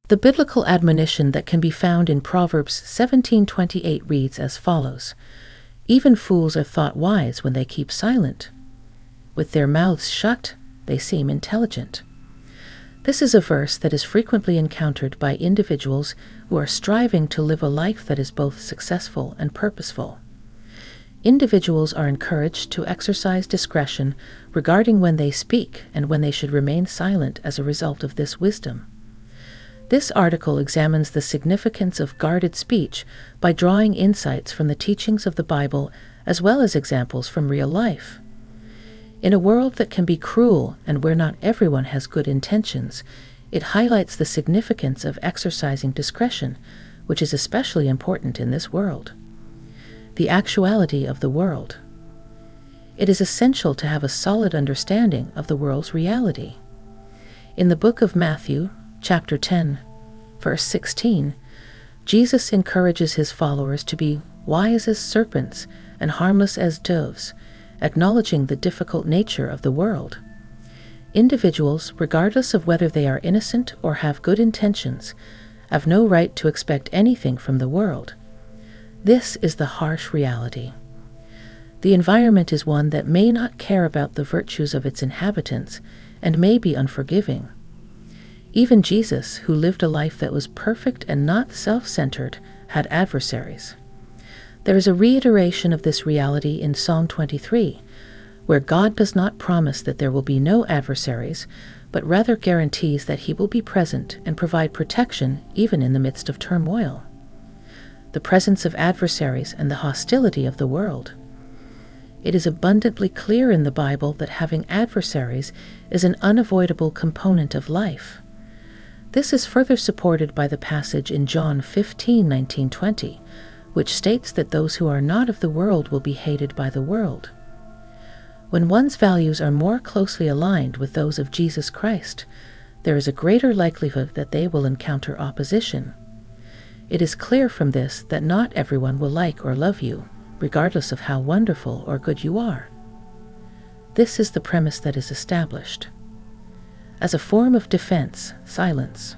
The biblical admonition that can be found in Proverbs 17:28 reads as follows: "Even fools are thought wise when they keep silent. With their mouths shut, they seem intelligent." This is a verse that is frequently encountered by individuals who are striving to live a life that is both successful and purposeful. Individuals are encouraged to exercise discretion regarding when they speak and when they should remain silent as a result of this wisdom. This article examines the significance of guarded speech by drawing insights from the teachings of the Bible as well as examples from real life. In a world that can be cruel and where not everyone has good intentions, it highlights the significance of exercising discretion, which is especially important in this world. The actuality of the world. It is essential to have a solid understanding of the world's reality. In the book of Matthew, chapter 10, verse 16, Jesus encourages his followers to be wise as serpents and harmless as doves, acknowledging the difficult nature of the world. Individuals, regardless of whether they are innocent or have good intentions, have no right to expect anything from the world. This is the harsh reality. The environment is one that may not care about the virtues of its inhabitants and may be unforgiving. Even Jesus, who lived a life that was perfect and not self-centered, had adversaries. There is a reiteration of this reality in Psalm 23, where God does not promise that there will be no adversaries, but rather guarantees that he will be present and provide protection even in the midst of turmoil. The presence of adversaries and the hostility of the world. It is abundantly clear in the Bible that having adversaries is an unavoidable component of life. This is further supported by the passage in John 15:19-20, which states that those who are not of the world will be hated by the world. When one's values are more closely aligned with those of Jesus Christ, there is a greater likelihood that they will encounter opposition. It is clear from this that not everyone will like or love you, regardless of how wonderful or good you are. This is the premise that is established. As a form of defense, silence.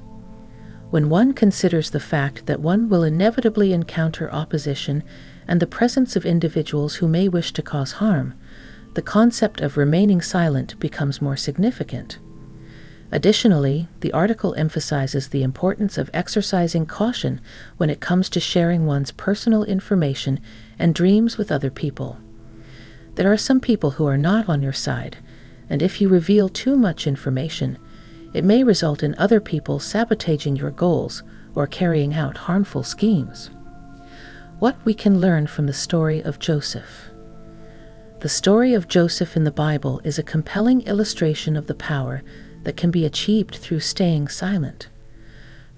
When one considers the fact that one will inevitably encounter opposition and the presence of individuals who may wish to cause harm, the concept of remaining silent becomes more significant. Additionally, the article emphasizes the importance of exercising caution when it comes to sharing one's personal information and dreams with other people. There are some people who are not on your side, and if you reveal too much information, it may result in other people sabotaging your goals or carrying out harmful schemes. What we can learn from the story of Joseph. The story of Joseph in the Bible is a compelling illustration of the power that can be achieved through staying silent.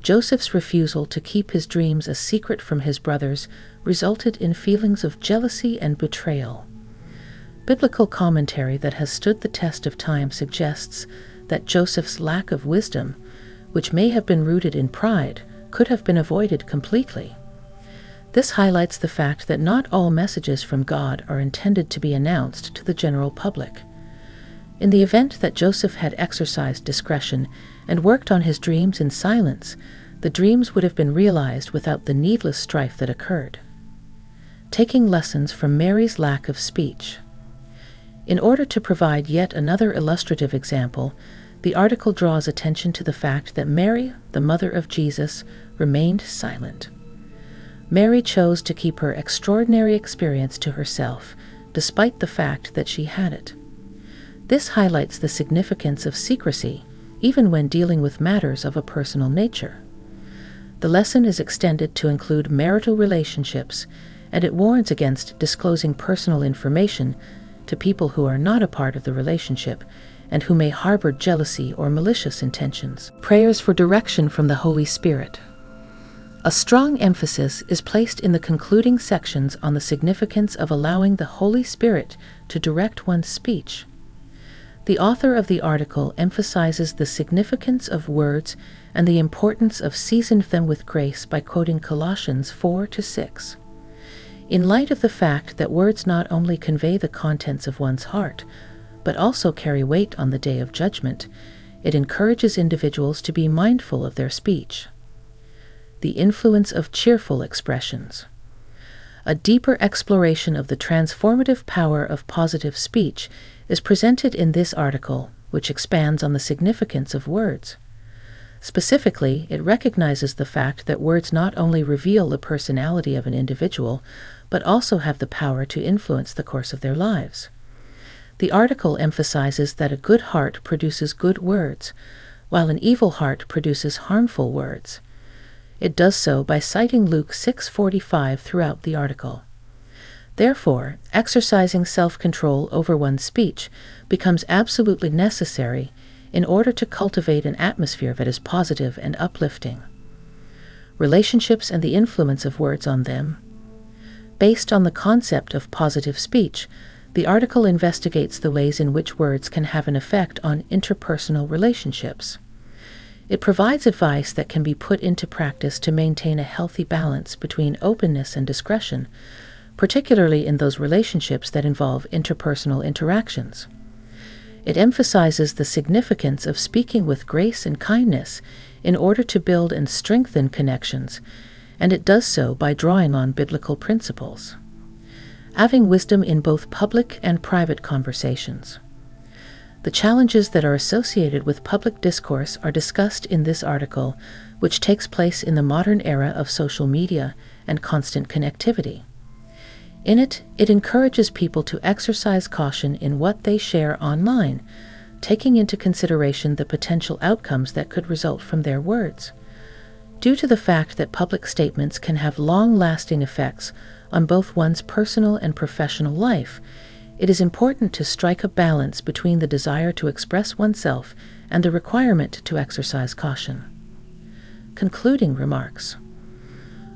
Joseph's refusal to keep his dreams a secret from his brothers resulted in feelings of jealousy and betrayal. Biblical commentary that has stood the test of time suggests that Joseph's lack of wisdom, which may have been rooted in pride, could have been avoided completely. This highlights the fact that not all messages from God are intended to be announced to the general public. In the event that Joseph had exercised discretion and worked on his dreams in silence, the dreams would have been realized without the needless strife that occurred. Taking lessons from Mary's lack of speech. In order to provide yet another illustrative example, the article draws attention to the fact that Mary, the mother of Jesus, remained silent. Mary chose to keep her extraordinary experience to herself, despite the fact that she had it. This highlights the significance of secrecy, even when dealing with matters of a personal nature. The lesson is extended to include marital relationships, and it warns against disclosing personal information to people who are not a part of the relationship and who may harbor jealousy or malicious intentions. Prayers for direction from the Holy Spirit. A strong emphasis is placed in the concluding sections on the significance of allowing the Holy Spirit to direct one's speech. The author of the article emphasizes the significance of words and the importance of seasoning them with grace by quoting Colossians 4-6. In light of the fact that words not only convey the contents of one's heart, but also carry weight on the day of judgment, it encourages individuals to be mindful of their speech. The influence of cheerful expressions. A deeper exploration of the transformative power of positive speech is presented in this article, which expands on the significance of words. Specifically, it recognizes the fact that words not only reveal the personality of an individual, but also have the power to influence the course of their lives. The article emphasizes that a good heart produces good words, while an evil heart produces harmful words. It does so by citing Luke 6:45 throughout the article. Therefore, exercising self-control over one's speech becomes absolutely necessary in order to cultivate an atmosphere that is positive and uplifting. Relationships and the influence of words on them. Based on the concept of positive speech, the article investigates the ways in which words can have an effect on interpersonal relationships. It provides advice that can be put into practice to maintain a healthy balance between openness and discretion, particularly in those relationships that involve interpersonal interactions. It emphasizes the significance of speaking with grace and kindness in order to build and strengthen connections, and it does so by drawing on biblical principles. Having wisdom in both public and private conversations. The challenges that are associated with public discourse are discussed in this article, which takes place in the modern era of social media and constant connectivity. In it, it encourages people to exercise caution in what they share online, taking into consideration the potential outcomes that could result from their words. Due to the fact that public statements can have long-lasting effects on both one's personal and professional life, it is important to strike a balance between the desire to express oneself and the requirement to exercise caution. Concluding remarks.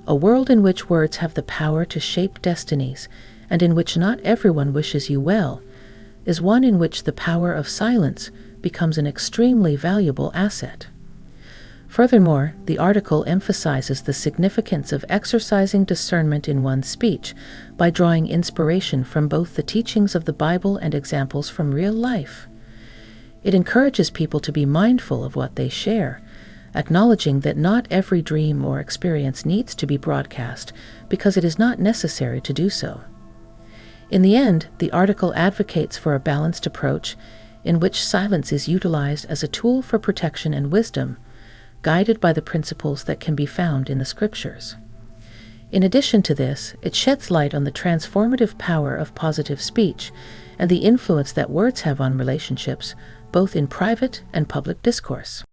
A world in which words have the power to shape destinies and in which not everyone wishes you well is one in which the power of silence becomes an extremely valuable asset. Furthermore, the article emphasizes the significance of exercising discernment in one's speech by drawing inspiration from both the teachings of the Bible and examples from real life. It encourages people to be mindful of what they share, acknowledging that not every dream or experience needs to be broadcast because it is not necessary to do so. In the end, the article advocates for a balanced approach in which silence is utilized as a tool for protection and wisdom, guided by the principles that can be found in the Scriptures. In addition to this, it sheds light on the transformative power of positive speech and the influence that words have on relationships, both in private and public discourse.